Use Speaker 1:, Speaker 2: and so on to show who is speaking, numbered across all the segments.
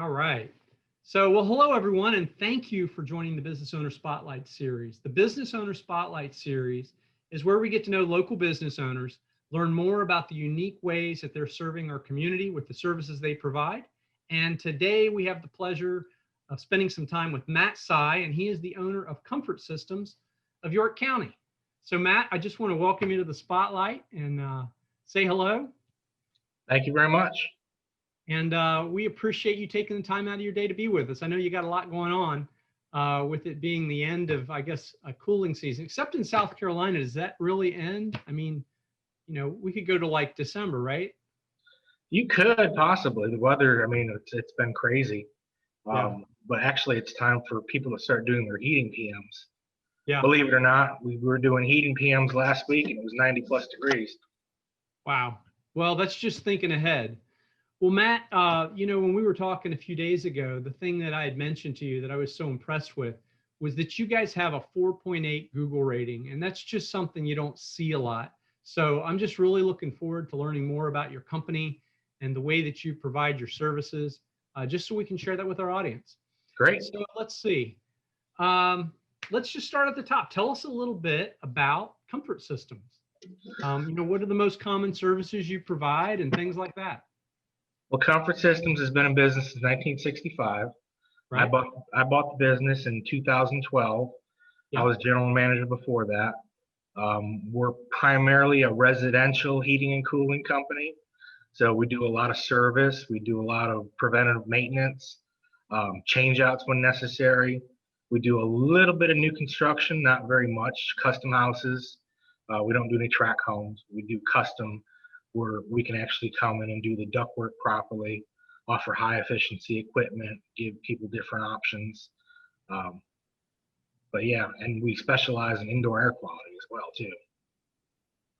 Speaker 1: All right. So, well, hello, everyone, and thank you for joining the Business Owner Spotlight Series. The Business Owner Spotlight Series is where we get to know local business owners, learn more about the unique ways that they're serving our community with the services they provide. And today we have the pleasure of spending some time with Matt Sy, and he is the owner of Comfort Systems of York County. So, Matt, I just want to welcome you to the spotlight and say hello.
Speaker 2: Thank you very much.
Speaker 1: And we appreciate you taking the time out of your day to be with us. I know you got a lot going on with it being the end of, I guess, a cooling season, except in South Carolina. Does that really end? I mean, we could go to like December, right?
Speaker 2: You could possibly. The weather, I mean, it's been crazy.
Speaker 1: Yeah.
Speaker 2: But actually, it's time for people to start doing their heating PMs.
Speaker 1: Yeah.
Speaker 2: Believe it or not, we were doing heating PMs last week, and it was 90 plus degrees.
Speaker 1: Wow. Well, that's just thinking ahead. Well, Matt, when we were talking a few days ago, the thing that I had mentioned to you that I was so impressed with was that you guys have a 4.8 Google rating, and that's just something you don't see a lot. So I'm just really looking forward to learning more about your company and the way that you provide your services, just so we can share that with our audience.
Speaker 2: Great.
Speaker 1: So let's see. Let's just start at the top. Tell us a little bit about Comfort Systems. What are the most common services you provide and things like that?
Speaker 2: Well, Comfort Systems has been in business since 1965.
Speaker 1: Right.
Speaker 2: I bought the business in 2012.
Speaker 1: Yeah.
Speaker 2: I was general manager before that. We're primarily a residential heating and cooling company. So we do a lot of service. We do a lot of preventative maintenance, change outs when necessary. We do a little bit of new construction, not very much, custom houses. We don't do any tract homes. We do custom where we can actually come in and do the ductwork properly, offer high efficiency equipment, give people different options. But yeah, and we specialize in indoor air quality as well too.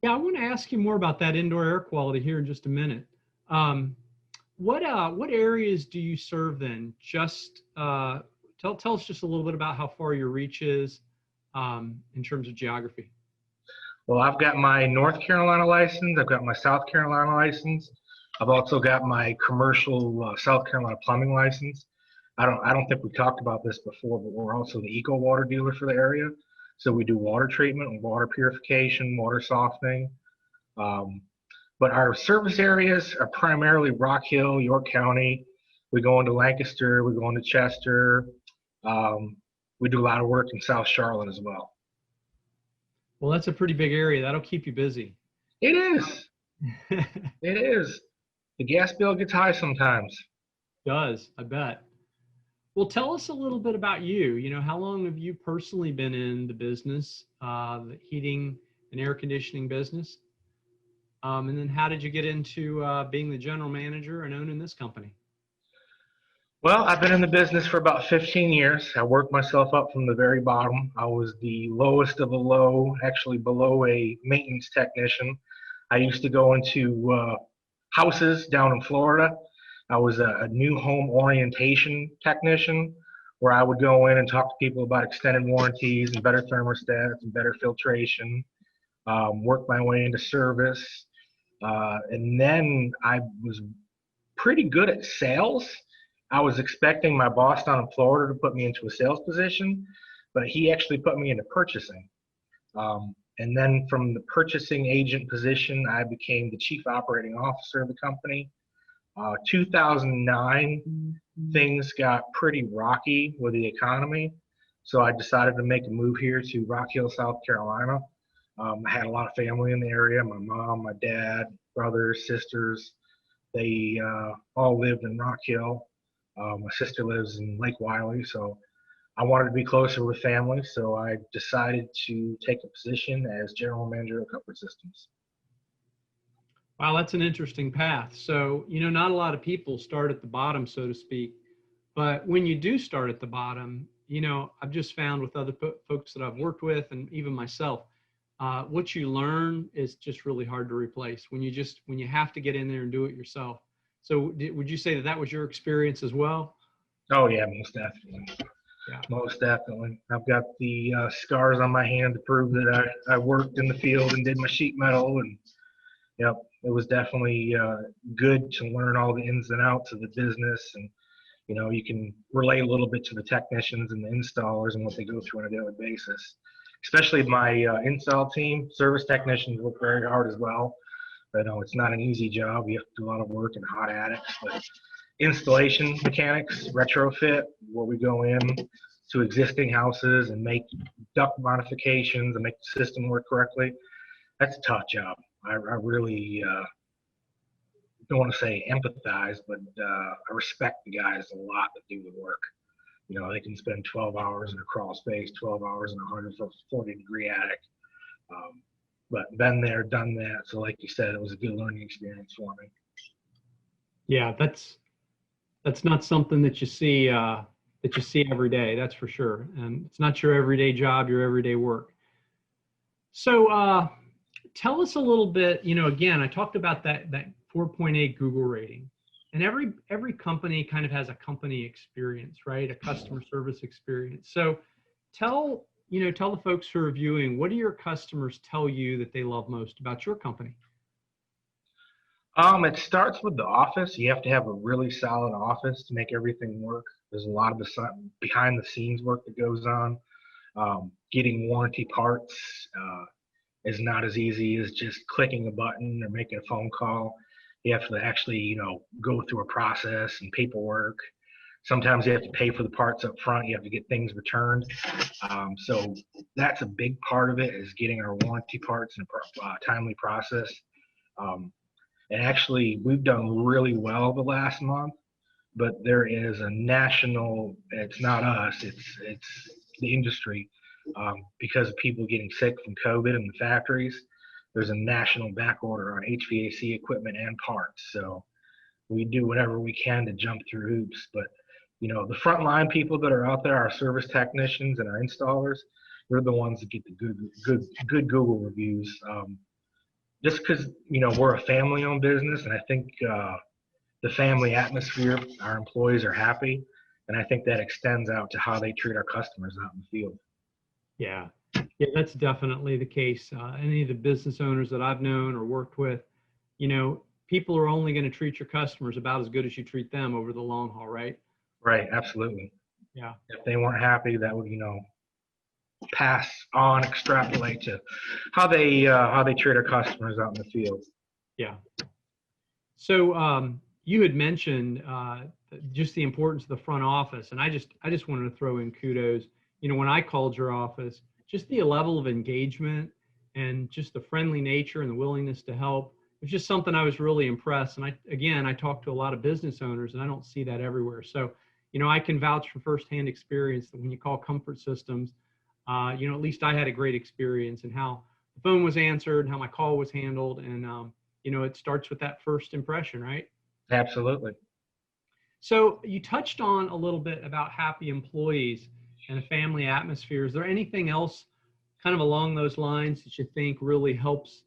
Speaker 1: Yeah, I want to ask you more about that indoor air quality here in just a minute. What areas do you serve then? Just tell us just a little bit about how far your reach is in terms of geography.
Speaker 2: Well, I've got my North Carolina license. I've got my South Carolina license. I've also got my commercial South Carolina plumbing license. I don't think we talked about this before, but we're also the Eco Water dealer for the area. So we do water treatment and water purification, water softening. But our service areas are primarily Rock Hill, York County. We go into Lancaster, we go into Chester. We do a lot of work in South Charlotte as well.
Speaker 1: Well, that's a pretty big area. That'll keep you busy.
Speaker 2: It is. It is. The gas bill gets high sometimes.
Speaker 1: Does, I bet. Well, tell us a little bit about you. How long have you personally been in the business, the heating and air conditioning business? And then how did you get into being the general manager and owning this company?
Speaker 2: Well, I've been in the business for about 15 years. I worked myself up from the very bottom. I was the lowest of the low, actually below a maintenance technician. I used to go into houses down in Florida. I was a new home orientation technician where I would go in and talk to people about extended warranties and better thermostats and better filtration, work my way into service. And then I was pretty good at sales. I was expecting my boss down in Florida to put me into a sales position, but he actually put me into purchasing. And then from the purchasing agent position, I became the chief operating officer of the company. 2009, things got pretty rocky with the economy. So I decided to make a move here to Rock Hill, South Carolina. I had a lot of family in the area, my mom, my dad, brothers, sisters. They all lived in Rock Hill. My sister lives in Lake Wylie, so I wanted to be closer with family, so I decided to take a position as general manager of Comfort Systems.
Speaker 1: Wow, that's an interesting path. So, not a lot of people start at the bottom, so to speak, but when you do start at the bottom, I've just found with other folks that I've worked with and even myself, what you learn is just really hard to replace when you have to get in there and do it yourself. So would you say that was your experience as well?
Speaker 2: Oh yeah, most definitely.
Speaker 1: Yeah.
Speaker 2: Most definitely. I've got the scars on my hand to prove that I worked in the field and did my sheet metal, and it was definitely good to learn all the ins and outs of the business. And You can relate a little bit to the technicians and the installers and what they go through on a daily basis. Especially my install team, service technicians work very hard as well. I know it's not an easy job. You have to do a lot of work in hot attics, but installation mechanics, retrofit, where we go in to existing houses and make duct modifications and make the system work correctly, that's a tough job. I really don't want to say empathize, but I respect the guys a lot that do the work. They can spend 12 hours in a crawl space, 12 hours in a 140-degree attic. But been there, done that. So like you said, it was a good learning experience for me.
Speaker 1: Yeah, that's not something that you see every day. That's for sure. And it's not your everyday job, your everyday work. So tell us a little bit. Again, I talked about that 4.8 Google rating, and every company kind of has a company experience, right? A customer service experience. So tell the folks who are viewing, what do your customers tell you that they love most about your company?
Speaker 2: It starts with the office. You have to have a really solid office to make everything work. There's a lot of behind the scenes work that goes on. Getting warranty parts is not as easy as just clicking a button or making a phone call. You have to actually, go through a process and paperwork. Sometimes you have to pay for the parts up front. You have to get things returned. So that's a big part of it, is getting our warranty parts in a timely process. And actually, we've done really well the last month, but there is a national, it's not us, it's the industry. Because of people getting sick from COVID in the factories, there's a national back order on HVAC equipment and parts. So we do whatever we can to jump through hoops. But, the frontline people that are out there, our service technicians and our installers, they're the ones that get the good Google reviews. Just because, we're a family-owned business, and I think the family atmosphere, our employees are happy, and I think that extends out to how they treat our customers out in the field.
Speaker 1: Yeah, that's definitely the case. Any of the business owners that I've known or worked with, people are only going to treat your customers about as good as you treat them over the long haul, right?
Speaker 2: Right, absolutely.
Speaker 1: Yeah.
Speaker 2: If they weren't happy, that would, pass on, extrapolate to how they treat our customers out in the field.
Speaker 1: Yeah. So you had mentioned just the importance of the front office, and I just wanted to throw in kudos. When I called your office, just the level of engagement and just the friendly nature and the willingness to help, it was just something I was really impressed. And I talk to a lot of business owners, and I don't see that everywhere. So, I can vouch for firsthand experience that when you call Comfort Systems, at least I had a great experience in how the phone was answered, how my call was handled, and it starts with that first impression, right?
Speaker 2: Absolutely.
Speaker 1: So you touched on a little bit about happy employees and a family atmosphere. Is there anything else kind of along those lines that you think really helps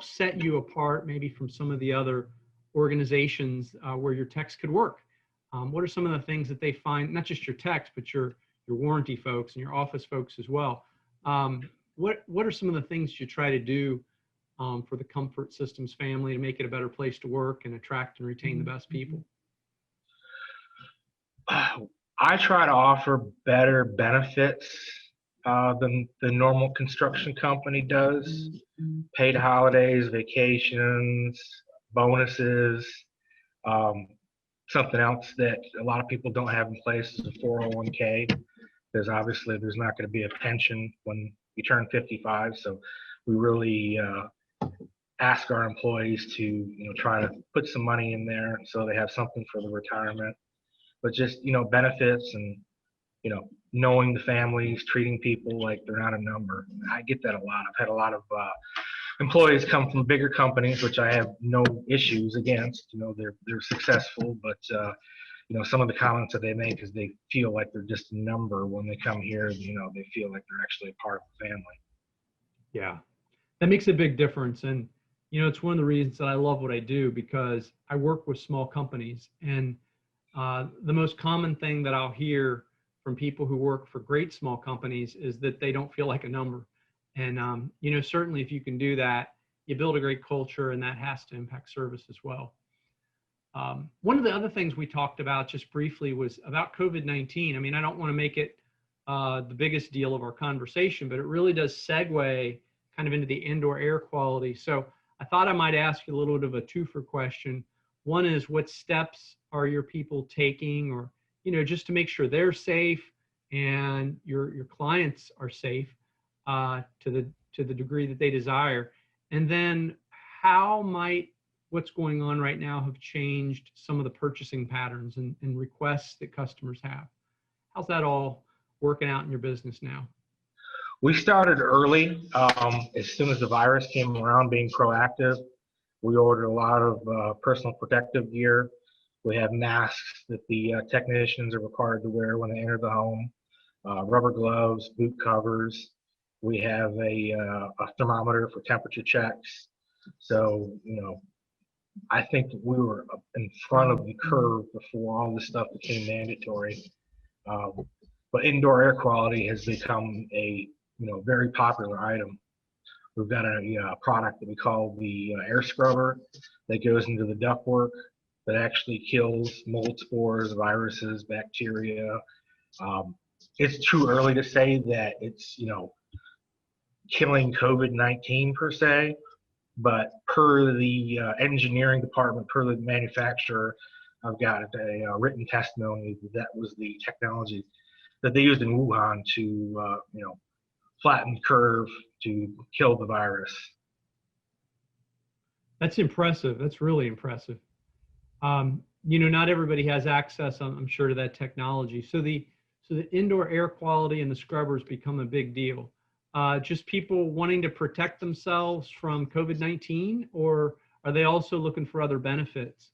Speaker 1: set you apart maybe from some of the other organizations where your techs could work? What are some of the things that they find, not just your techs, but your warranty folks and your office folks as well? What are some of the things you try to do for the Comfort Systems family to make it a better place to work and attract and retain the best people?
Speaker 2: I try to offer better benefits than the normal construction company does. Paid holidays, vacations, bonuses. Something else that a lot of people don't have in place is a 401k, because obviously there's not going to be a pension when you turn 55. So we really ask our employees to try to put some money in there so they have something for the retirement. But just benefits and knowing the families, treating people like they're not a number. I get that a lot. I've had a lot of employees come from bigger companies, which I have no issues against. They're successful, but some of the comments that they make is they feel like they're just a number when they come here. They feel like they're actually a part of the family.
Speaker 1: Yeah, that makes a big difference. And it's one of the reasons that I love what I do, because I work with small companies, and the most common thing that I'll hear from people who work for great small companies is that they don't feel like a number. And, certainly if you can do that, you build a great culture, and that has to impact service as well. One of the other things we talked about just briefly was about COVID-19. I mean, I don't want to make it the biggest deal of our conversation, but it really does segue kind of into the indoor air quality. So I thought I might ask you a little bit of a twofer question. One is, what steps are your people taking, or, just to make sure they're safe and your clients are safe to the degree that they desire? And then how might what's going on right now have changed some of the purchasing patterns and requests that customers have? How's that all working out in your business now?
Speaker 2: We started early. As soon as the virus came around, being proactive, we ordered a lot of personal protective gear. We have masks that the technicians are required to wear when they enter the home, rubber gloves, boot covers. We have a thermometer for temperature checks. So, I think we were in front of the curve before all this stuff became mandatory. But indoor air quality has become a very popular item. We've got a product that we call the air scrubber that goes into the ductwork that actually kills mold spores, viruses, bacteria. It's too early to say that it's killing COVID-19 per se, but per the engineering department, per the manufacturer, I've got a written testimony that was the technology that they used in Wuhan to flatten the curve to kill the virus.
Speaker 1: That's impressive. That's really impressive. Not everybody has access, I'm sure, to that technology. So the indoor air quality and the scrubbers become a big deal. Just people wanting to protect themselves from COVID-19, or are they also looking for other benefits?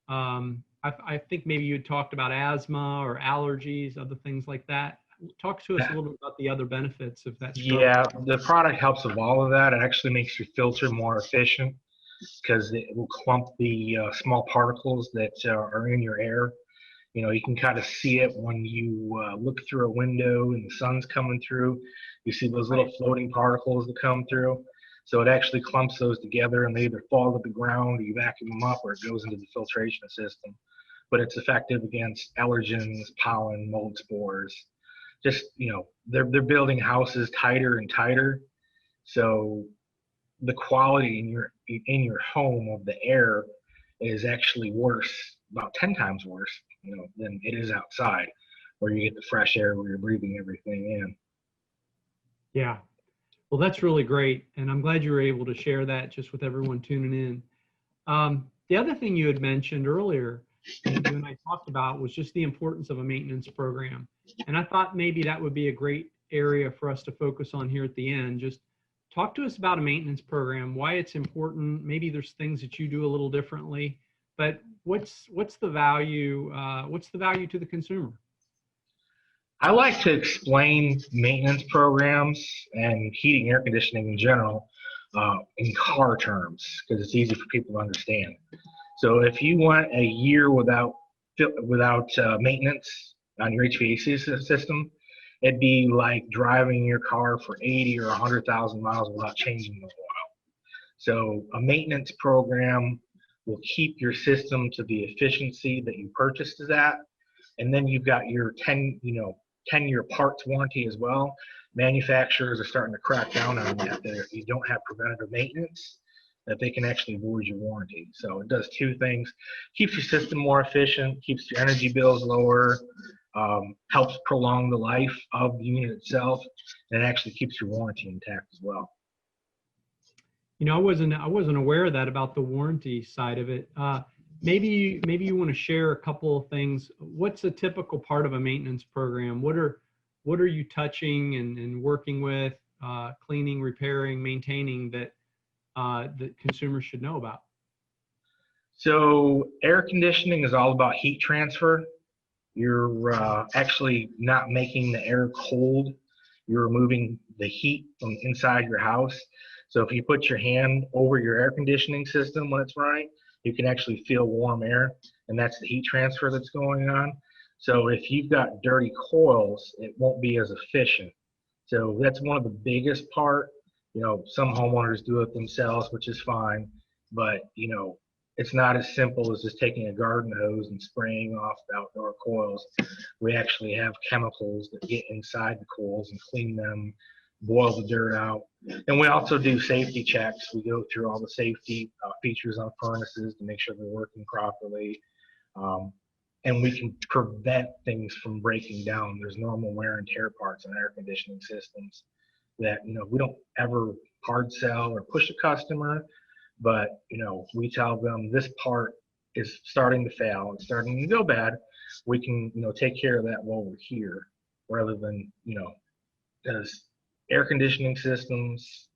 Speaker 1: I think maybe you had talked about asthma or allergies, other things like that. Talk to us a little bit about the other benefits of that scrubber.
Speaker 2: Yeah, the product helps with all of that. It actually makes your filter more efficient because it will clump the small particles that are in your air. You can kind of see it when you look through a window and the sun's coming through. You see those little floating particles that come through. So it actually clumps those together, and they either fall to the ground, or you vacuum them up, or it goes into the filtration system. But it's effective against allergens, pollen, mold spores. Just, they're building houses tighter and tighter. So the quality in your home of the air is actually worse, about 10 times worse, than it is outside, where you get the fresh air, where you're breathing everything in.
Speaker 1: Yeah. Well, that's really great. And I'm glad you were able to share that just with everyone tuning in. The other thing you had mentioned earlier, that you and I talked about, was just the importance of a maintenance program. And I thought maybe that would be a great area for us to focus on here at the end. Just talk to us about a maintenance program, why it's important. Maybe there's things that you do a little differently, but what's the value? What's the value to the consumer?
Speaker 2: I like to explain maintenance programs and heating and air conditioning in general in car terms, because it's easy for people to understand. So if you want a year without maintenance on your HVAC system, it'd be like driving your car for 80 or 100,000 miles without changing the oil. So a maintenance program will keep your system to the efficiency that you purchased it at, and then you've got your 10-year parts warranty as well. Manufacturers are starting to crack down on that. If you don't have preventative maintenance, that they can actually void your warranty. So it does two things: keeps your system more efficient, keeps your energy bills lower, helps prolong the life of the unit itself, and it actually keeps your warranty intact as well.
Speaker 1: I wasn't aware of that, about the warranty side of it. Maybe you want to share a couple of things. What's a typical part of a maintenance program? What are you touching and working with, cleaning, repairing, maintaining that consumers should know about?
Speaker 2: So air conditioning is all about heat transfer. You're actually not making the air cold. You're removing the heat from inside your house. So if you put your hand over your air conditioning system when it's running, you can actually feel warm air, and that's the heat transfer that's going on. So if you've got dirty coils, it won't be as efficient. So that's one of the biggest part. Some homeowners do it themselves, which is fine, but it's not as simple as just taking a garden hose and spraying off the outdoor coils. We actually have chemicals that get inside the coils and clean them, boil the dirt out. And we also do safety checks. We go through all the safety features on furnaces to make sure they're working properly. And we can prevent things from breaking down. There's normal wear and tear parts in air conditioning systems that, we don't ever hard sell or push a customer, but, we tell them this part is starting to fail, it's starting to go bad. We can, take care of that while we're here, rather than, because air conditioning systems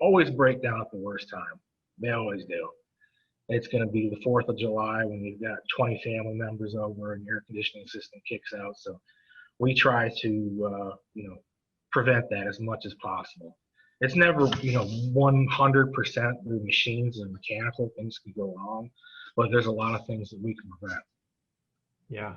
Speaker 2: always break down at the worst time. They always do. It's going to be the 4th of July when you've got 20 family members over and your air conditioning system kicks out. So we try to, prevent that as much as possible. It's never, 100% the machines and mechanical things can go wrong, but there's a lot of things that we can prevent.
Speaker 1: Yeah.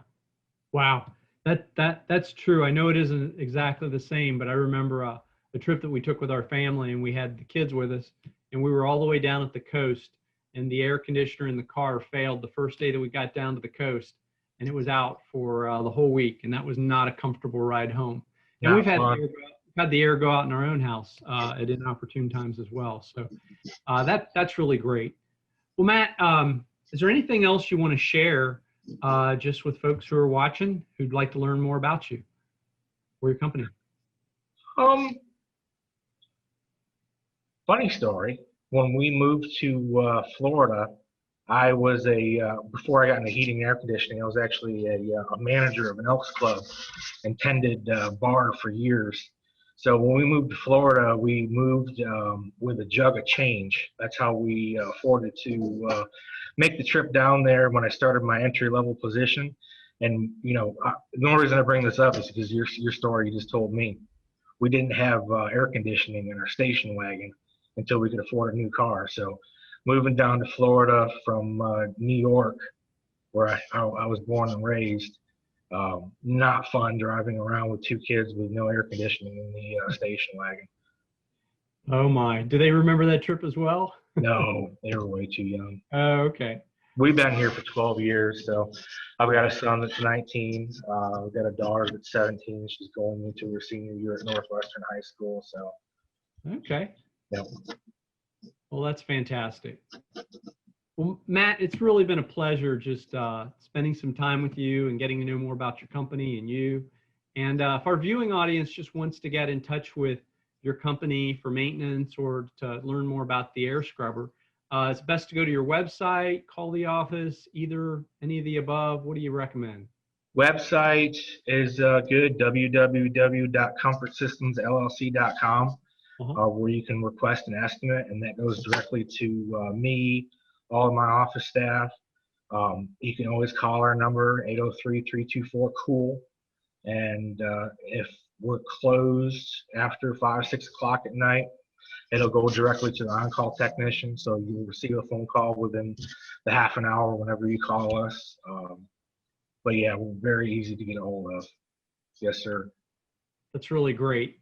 Speaker 1: Wow. That's true. I know it isn't exactly the same, but I remember a trip that we took with our family, and we had the kids with us, and we were all the way down at the coast, and the air conditioner in the car failed the first day that we got down to the coast, and it was out for the whole week, and that was not a comfortable ride home. And we've had the air go out in our own house at inopportune times as well. So that's really great. Well, Matt, is there anything else you want to share just with folks who are watching who'd like to learn more about you or your company?
Speaker 2: Funny story. When we moved to Florida, I was before I got into heating and air conditioning, I was actually a manager of an Elks Club and tended bar for years. So when we moved to Florida, we moved with a jug of change. That's how we afforded to make the trip down there when I started my entry-level position. And, the only reason I bring this up is because your story you just told me. We didn't have air conditioning in our station wagon until we could afford a new car. So moving down to Florida from New York, where I was born and raised, not fun driving around with 2 kids with no air conditioning in the station wagon.
Speaker 1: Oh my, do they remember that trip as well?
Speaker 2: No, they were way too young.
Speaker 1: Oh, okay.
Speaker 2: We've been here for 12 years, so I've got a son that's 19. We've got a daughter that's 17. She's going into her senior year at Northwestern High School. So.
Speaker 1: Okay.
Speaker 2: Yep.
Speaker 1: Well, that's fantastic. Well, Matt, it's really been a pleasure just spending some time with you and getting to know more about your company and you. And if our viewing audience just wants to get in touch with your company for maintenance or to learn more about the air scrubber, it's best to go to your website, call the office, either any of the above. What do you recommend?
Speaker 2: Website is good, www.comfortsystemsllc.com. Where you can request an estimate, and that goes directly to me, all of my office staff. You can always call our number, 803-324-COOL. And if we're closed after 5 or 6 o'clock at night, it'll go directly to the on-call technician. So you'll receive a phone call within the half an hour whenever you call us. But yeah, we're very easy to get a hold of. Yes, sir.
Speaker 1: That's really great.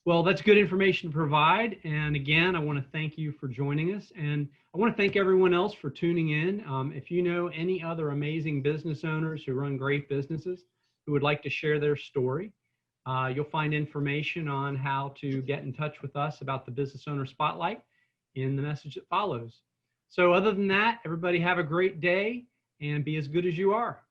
Speaker 1: Well, that's good information to provide. And again, I want to thank you for joining us. And I want to thank everyone else for tuning in. If you know any other amazing business owners who run great businesses who would like to share their story, you'll find information on how to get in touch with us about the Business Owner Spotlight in the message that follows. So other than that, everybody have a great day and be as good as you are.